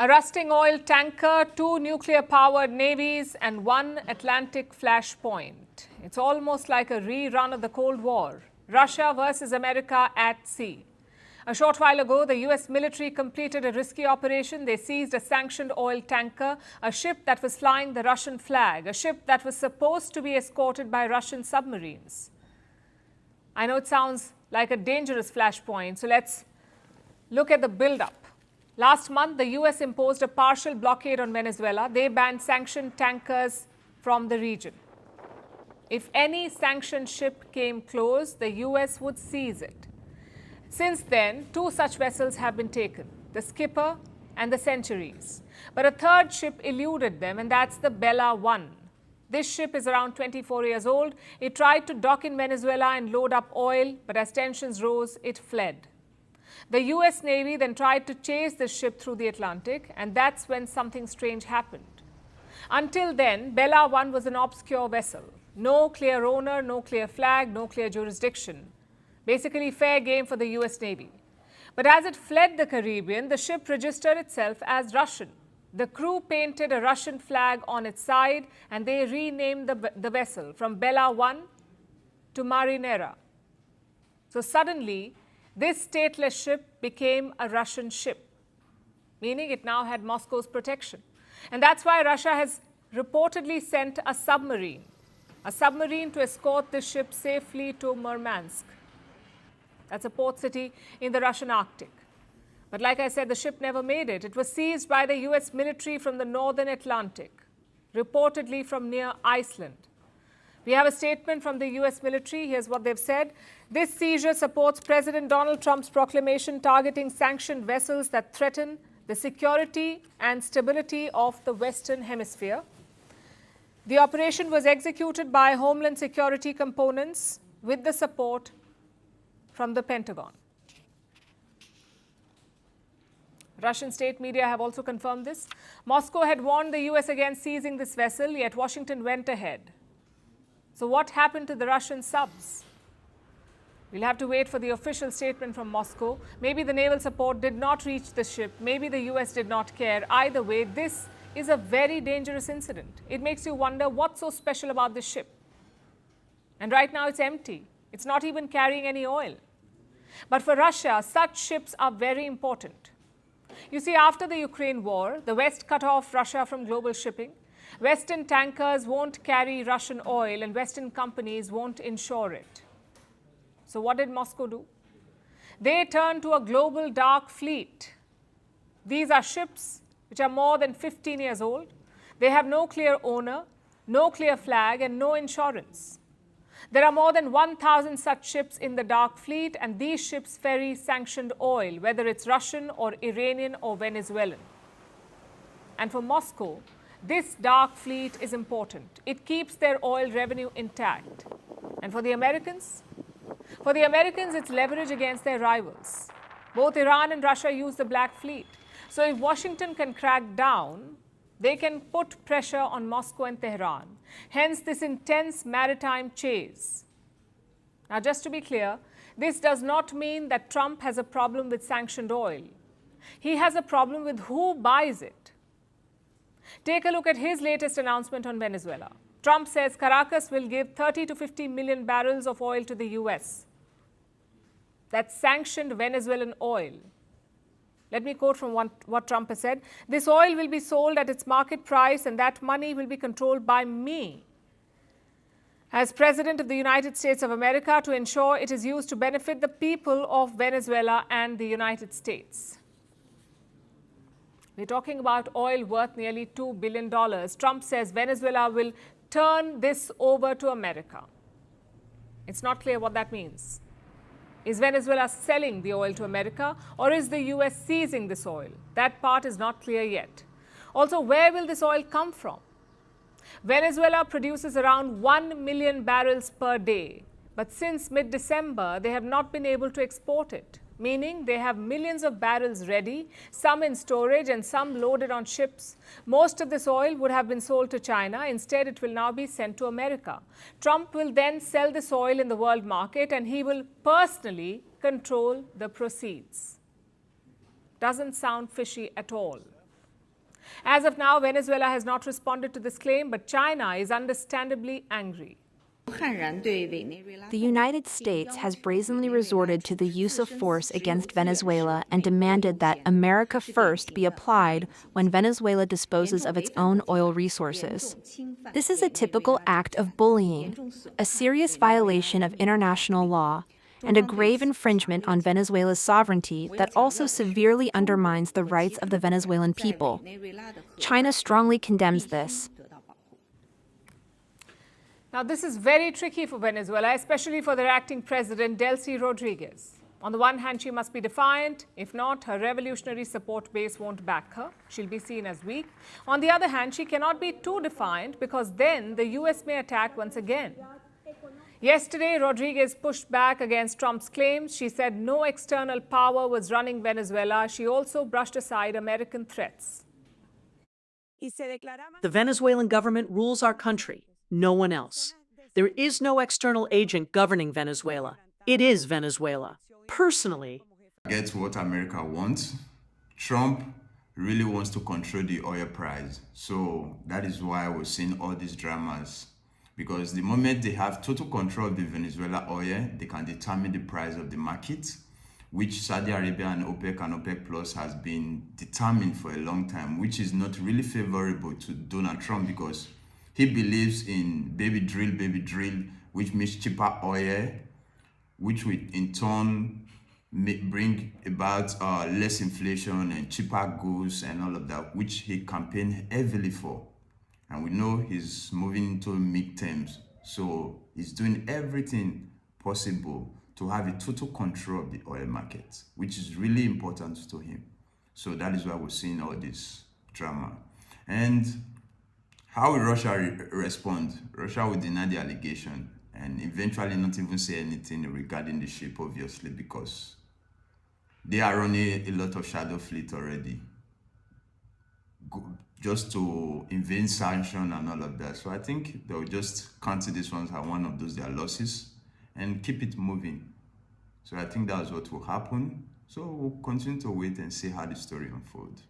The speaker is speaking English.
A rusting oil tanker, 2 nuclear-powered navies, and 1 Atlantic flashpoint. It's almost like a rerun of the Cold War. Russia versus America at sea. A short while ago, the US military completed a risky operation. They seized a sanctioned oil tanker, a ship that was flying the Russian flag, a ship that was supposed to be escorted by Russian submarines. I know it sounds like a dangerous flashpoint, so let's look at the build-up. Last month, the US imposed a partial blockade on Venezuela. They banned sanctioned tankers from the region. If any sanctioned ship came close, the US would seize it. Since then, 2 such vessels have been taken, the Skipper and the Centuries. But a third ship eluded them, and that's the Bella 1. This ship is around 24 years old. It tried to dock in Venezuela and load up oil, but as tensions rose, it fled. The US Navy then tried to chase this ship through the Atlantic, and that's when something strange happened. Until then, Bella 1 was an obscure vessel. No clear owner, no clear flag, no clear jurisdiction. Basically fair game for the US Navy. But as it fled the Caribbean, the ship registered itself as Russian. The crew painted a Russian flag on its side, and they renamed the vessel from Bella 1 to Marinera. So suddenly, this stateless ship became a Russian ship, meaning it now had Moscow's protection. And that's why Russia has reportedly sent a submarine to escort this ship safely to Murmansk. That's a port city in the Russian Arctic. But like I said, the ship never made it. It was seized by the US military from the northern Atlantic, reportedly from near Iceland. We have a statement from the US military. Here's what they've said. This seizure supports President Donald Trump's proclamation targeting sanctioned vessels that threaten the security and stability of the Western Hemisphere. The operation was executed by Homeland Security components with the support from the Pentagon. Russian state media have also confirmed this. Moscow had warned the US against seizing this vessel, yet Washington went ahead. So what happened to the Russian subs? We'll have to wait for the official statement from Moscow. Maybe the naval support did not reach the ship. Maybe the US did not care. Either way, this is a very dangerous incident. It makes you wonder what's so special about this ship. And right now it's empty. It's not even carrying any oil. But for Russia, such ships are very important. You see, after the Ukraine war, the West cut off Russia from global shipping. Western tankers won't carry Russian oil, and Western companies won't insure it. So what did Moscow do? They turned to a global dark fleet. These are ships which are more than 15 years old. They have no clear owner, no clear flag, and no insurance. There are more than 1,000 such ships in the dark fleet, and these ships ferry sanctioned oil, whether it's Russian or Iranian or Venezuelan. And for Moscow, this dark fleet is important. It keeps their oil revenue intact. And for the Americans? For the Americans, it's leverage against their rivals. Both Iran and Russia use the Black Fleet. So if Washington can crack down, they can put pressure on Moscow and Tehran. Hence, this intense maritime chase. Now, just to be clear, this does not mean that Trump has a problem with sanctioned oil. He has a problem with who buys it. Take a look at his latest announcement on Venezuela. Trump says Caracas will give 30 to 50 million barrels of oil to the US. That's sanctioned Venezuelan oil. Let me quote from what Trump has said. This oil will be sold at its market price, and that money will be controlled by me as President of the United States of America to ensure it is used to benefit the people of Venezuela and the United States. We're talking about oil worth nearly $2 billion. Trump says Venezuela will turn this over to America. It's not clear what that means. Is Venezuela selling the oil to America, or is the US seizing this oil? That part is not clear yet. Also, where will this oil come from? Venezuela produces around 1 million barrels per day, but since mid-December, they have not been able to export it, meaning they have millions of barrels ready, some in storage and some loaded on ships. Most of this oil would have been sold to China. Instead, it will now be sent to America. Trump will then sell this oil in the world market, and he will personally control the proceeds. Doesn't sound fishy at all. As of now, Venezuela has not responded to this claim, but China is understandably angry. The United States has brazenly resorted to the use of force against Venezuela and demanded that America First be applied when Venezuela disposes of its own oil resources. This is a typical act of bullying, a serious violation of international law, and a grave infringement on Venezuela's sovereignty that also severely undermines the rights of the Venezuelan people. China strongly condemns this. Now, this is very tricky for Venezuela, especially for their acting president, Delcy Rodriguez. On the one hand, she must be defiant. If not, her revolutionary support base won't back her. She'll be seen as weak. On the other hand, she cannot be too defiant because then the US may attack once again. Yesterday, Rodriguez pushed back against Trump's claims. She said no external power was running Venezuela. She also brushed aside American threats. The Venezuelan government rules our country, no one else. There is no external agent governing Venezuela. It is Venezuela. Personally, Get what America wants. Trump really wants to control the oil price. So that is why we're seeing all these dramas. Because the moment they have total control of the Venezuela oil, they can determine the price of the market, which Saudi Arabia and OPEC Plus has been determined for a long time, which is not really favorable to Donald Trump because he believes in baby drill, which means cheaper oil, which will in turn bring about less inflation and cheaper goods and all of that, which he campaigned heavily for. And we know he's moving into midterms. So he's doing everything possible to have a total control of the oil market, which is really important to him. So that is why we're seeing all this drama. And how will Russia respond? Russia will deny the allegation and eventually not even say anything regarding the ship, obviously, because they are running a lot of shadow fleet already, just to evade sanction and all of that. So I think they'll just count these ones as one of those their losses and keep it moving. So I think that's what will happen. So we'll continue to wait and see how the story unfolds.